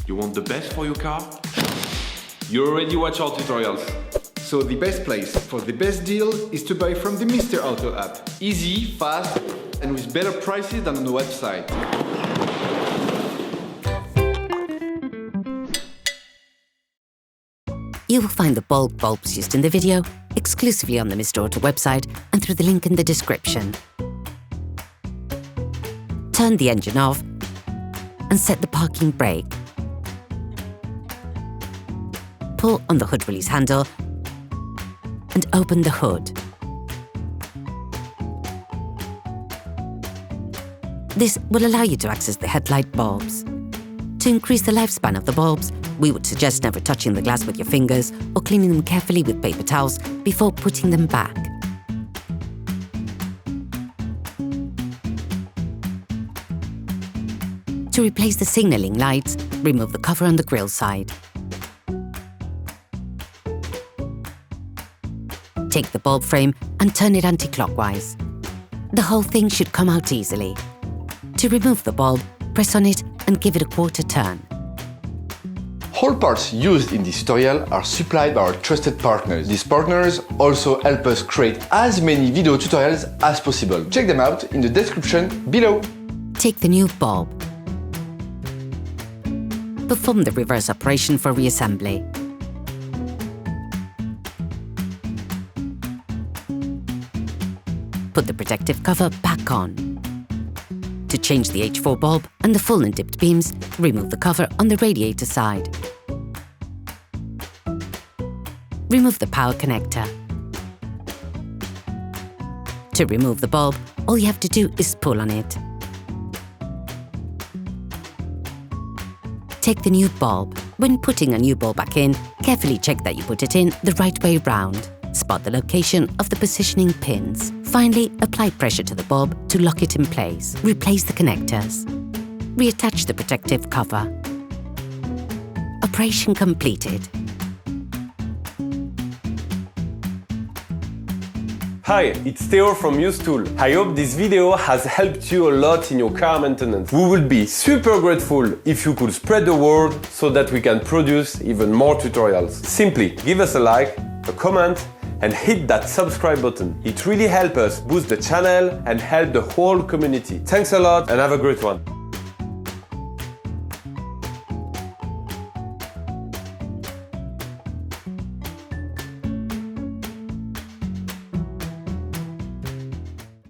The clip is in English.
You want the best for your car? You already watch our tutorials. So the best place for the best deal is to buy from the Mr. Auto app. Easy, fast, and with better prices than on the website. You will find the bulk bulbs used in the video exclusively on the Mr. Auto website and through the link in the description. Turn the engine off and set the parking brake. Pull on the hood release handle and open the hood. This will allow you to access the headlight bulbs. To increase the lifespan of the bulbs, we would suggest never touching the glass with your fingers or cleaning them carefully with paper towels before putting them back. To replace the signalling lights, remove the cover on the grille side. Take the bulb frame and turn it anti-clockwise. The whole thing should come out easily. To remove the bulb, press on it and give it a quarter turn. All parts used in this tutorial are supplied by our trusted partners. These partners also help us create as many video tutorials as possible. Check them out in the description below. Take the new bulb. Perform the reverse operation for reassembly. Put the protective cover back on. To change the H4 bulb and the full and dipped beams, remove the cover on the radiator side. Remove the power connector. To remove the bulb, all you have to do is pull on it. Take the new bulb. When putting a new bulb back in, carefully check that you put it in the right way round. Spot the location of the positioning pins. Finally, apply pressure to the bulb to lock it in place. Replace the connectors. Reattach the protective cover. Operation completed. Hi, it's Theo from UseTool. I hope this video has helped you a lot in your car maintenance. We would be super grateful if you could spread the word so that we can produce even more tutorials. Simply give us a like, a comment, and hit that subscribe button. It really helps us boost the channel and help the whole community. Thanks a lot and have a great one.